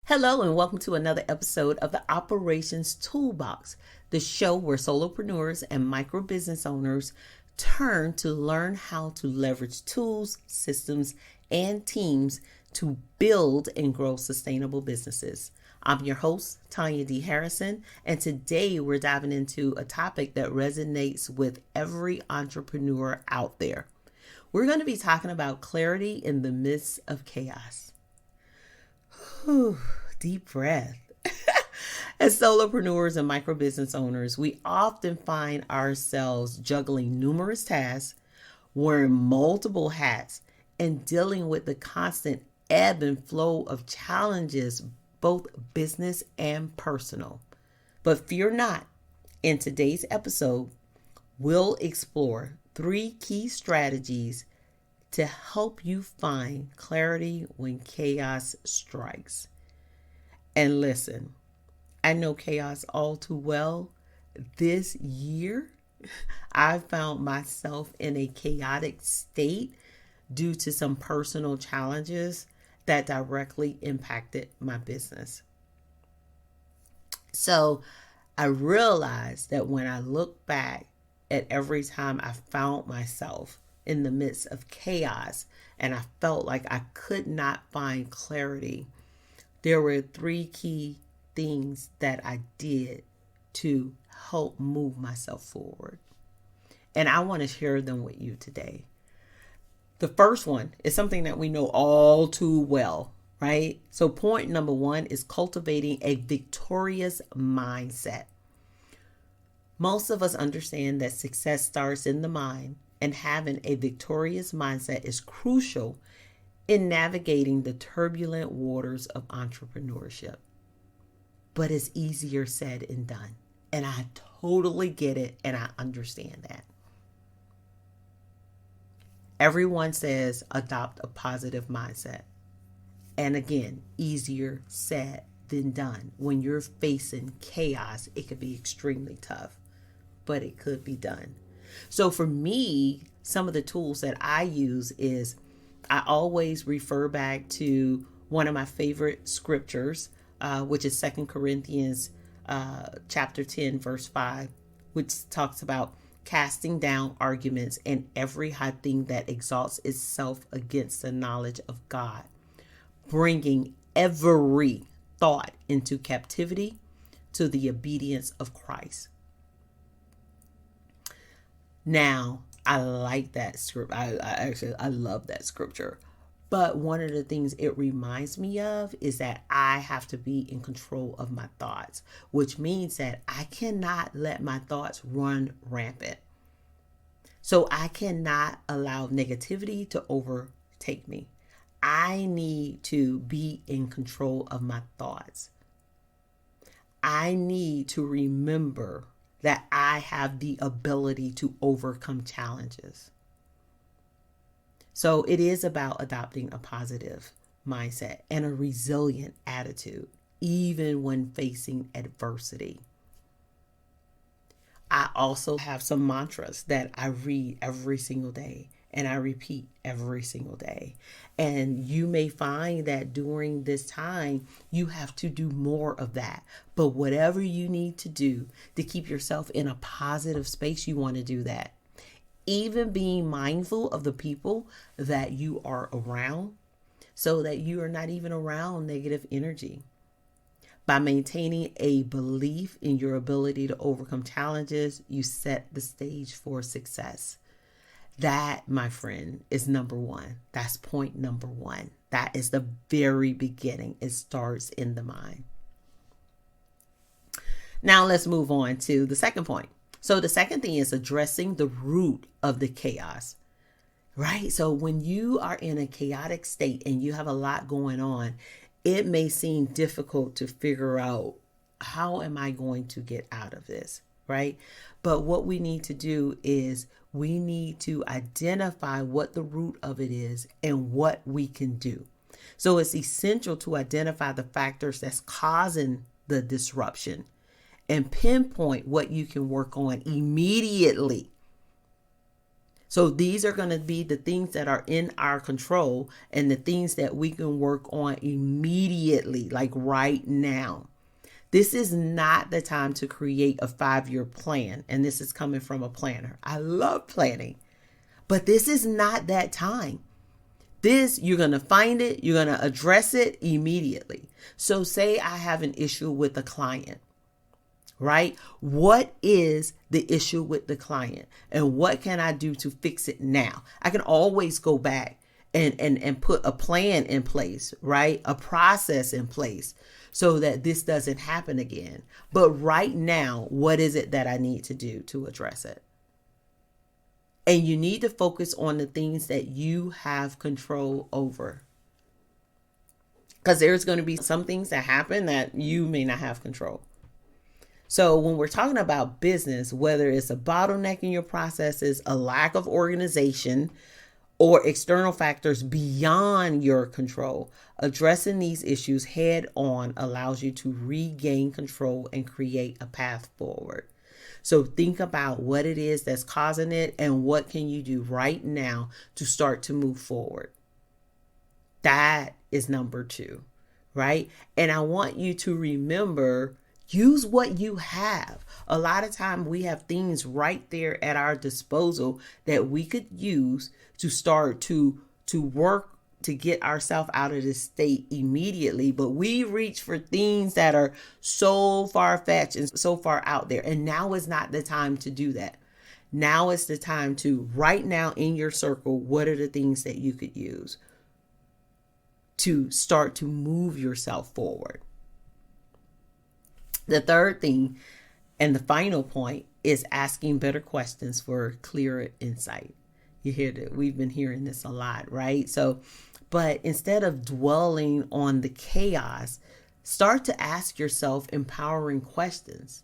Hello and welcome to another episode of the Operations Toolbox, the show where solopreneurs and micro business owners turn to learn how to leverage tools, systems, and teams to build and grow sustainable businesses. I'm your host, Tonya D. Harrison, and today we're diving into a topic that resonates with every entrepreneur out there. We're going to be talking about clarity in the midst of chaos. Whew, deep breath. As solopreneurs and micro business owners, we often find ourselves juggling numerous tasks, wearing multiple hats, and dealing with the constant ebb and flow of challenges, both business and personal. But fear not, in today's episode, we'll explore 3 key strategies to help you find clarity when chaos strikes. And listen, I know chaos all too well. This year, I found myself in a chaotic state due to some personal challenges that directly impacted my business. So I realized that when I look back at every time I found myself in the midst of chaos and I felt like I could not find clarity, there were 3 key things that I did to help move myself forward. And I want to share them with you today. The first one is something that we know all too well, right? So point number 1 is cultivating a victorious mindset. Most of us understand that success starts in the mind, and having a victorious mindset is crucial in navigating the turbulent waters of entrepreneurship. But it's easier said than done. And I totally get it, and I understand that. Everyone says adopt a positive mindset. And again, easier said than done. When you're facing chaos, it could be extremely tough, but it could be done. So for me, some of the tools that I use is I always refer back to one of my favorite scriptures, which is 2 Corinthians chapter 10, verse 5, which talks about casting down arguments and every high thing that exalts itself against the knowledge of God, bringing every thought into captivity to the obedience of Christ. Now, I like that script. I love that scripture. But one of the things it reminds me of is that I have to be in control of my thoughts, which means that I cannot let my thoughts run rampant. So I cannot allow negativity to overtake me. I need to be in control of my thoughts. I need to remember that I have the ability to overcome challenges. So it is about adopting a positive mindset and a resilient attitude, even when facing adversity. I also have some mantras that I read every single day and I repeat every single day. And you may find that during this time, you have to do more of that. But whatever you need to do to keep yourself in a positive space, you want to do that. Even being mindful of the people that you are around so that you are not even around negative energy. By maintaining a belief in your ability to overcome challenges, you set the stage for success. That, my friend, is number 1. That's point number 1. That is the very beginning. It starts in the mind. Now let's move on to the second point. So the second thing is addressing the root of the chaos, right? So when you are in a chaotic state and you have a lot going on, it may seem difficult to figure out, how am I going to get out of this, right? But what we need to do is we need to identify what the root of it is and what we can do. So it's essential to identify the factors that's causing the disruption and pinpoint what you can work on immediately. So these are going to be the things that are in our control and the things that we can work on immediately, like right now. This is not the time to create a 5-year plan. And this is coming from a planner. I love planning, but this is not that time. This, you're going to find it, you're going to address it immediately. So say I have an issue with a client, right? What is the issue with the client and what can I do to fix it now? I can always go back and put a plan in place, right? A process in place so that this doesn't happen again. But right now, what is it that I need to do to address it? And you need to focus on the things that you have control over. Because there's going to be some things that happen that you may not have control. So when we're talking about business, whether it's a bottleneck in your processes, a lack of organization, or external factors beyond your control, addressing these issues head on allows you to regain control and create a path forward. So think about what it is that's causing it and what can you do right now to start to move forward. That is number 2, right? And I want you to remember, use what you have. A lot of time we have things right there at our disposal that we could use to start to work to get ourselves out of this state immediately. But we reach for things that are so far-fetched and so far out there. And now is not the time to do that. Now is the time to, right now in your circle, what are the things that you could use to start to move yourself forward? The third thing and the final point is asking better questions for clearer insight. You hear that we've been hearing this a lot, right? So, but instead of dwelling on the chaos, start to ask yourself empowering questions.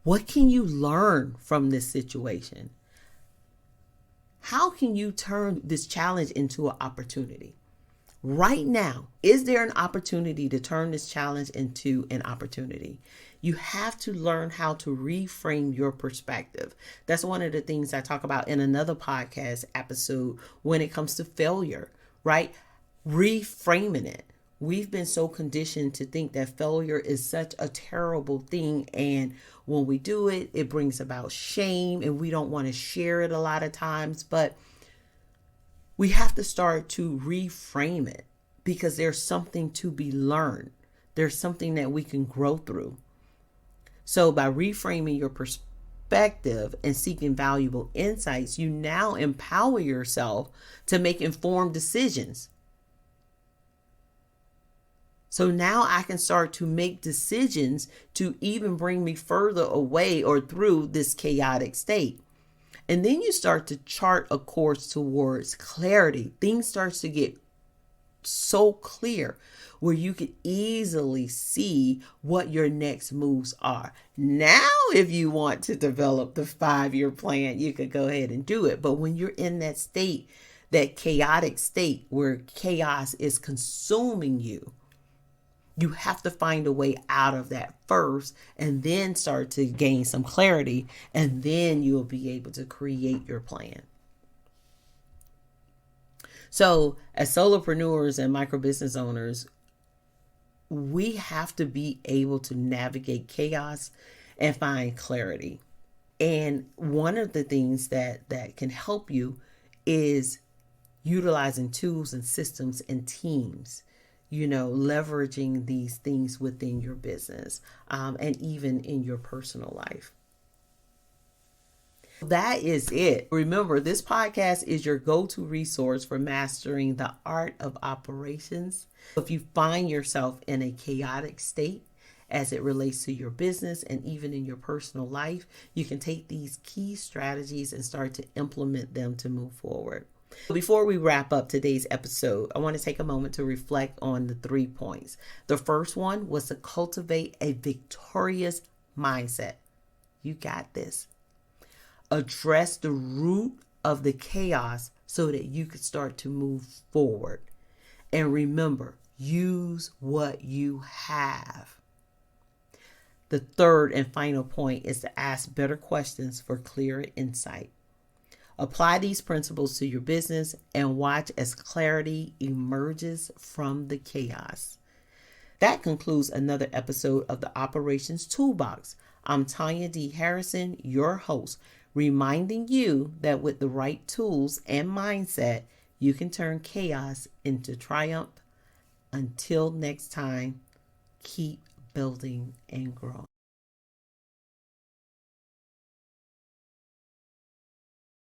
What can you learn from this situation? How can you turn this challenge into an opportunity? Right now, is there an opportunity to turn this challenge into an opportunity? You have to learn how to reframe your perspective. That's one of the things I talk about in another podcast episode when it comes to failure, right? Reframing it. We've been so conditioned to think that failure is such a terrible thing. And when we do it, it brings about shame and we don't want to share it a lot of times. But we have to start to reframe it because there's something to be learned. There's something that we can grow through. So by reframing your perspective and seeking valuable insights, you now empower yourself to make informed decisions. So now I can start to make decisions to even bring me further away or through this chaotic state. And then you start to chart a course towards clarity. Things starts to get so clear where you can easily see what your next moves are. Now, if you want to develop the 5-year plan, you could go ahead and do it. But when you're in that state, that chaotic state where chaos is consuming you, you have to find a way out of that first and then start to gain some clarity. And then you'll be able to create your plan. So as solopreneurs and micro business owners, we have to be able to navigate chaos and find clarity. And one of the things that can help you is utilizing tools and systems and teams, leveraging these things within your business and even in your personal life. That is it. Remember, this podcast is your go-to resource for mastering the art of operations. If you find yourself in a chaotic state as it relates to your business and even in your personal life, you can take these key strategies and start to implement them to move forward. Before we wrap up today's episode, I want to take a moment to reflect on the 3 points. The first one was to cultivate a victorious mindset. You got this. Address the root of the chaos so that you could start to move forward. And remember, use what you have. The third and final point is to ask better questions for clearer insight. Apply these principles to your business and watch as clarity emerges from the chaos. That concludes another episode of the Operations Toolbox. I'm Tonya D. Harrison, your host, reminding you that with the right tools and mindset, you can turn chaos into triumph. Until next time, keep building and growing.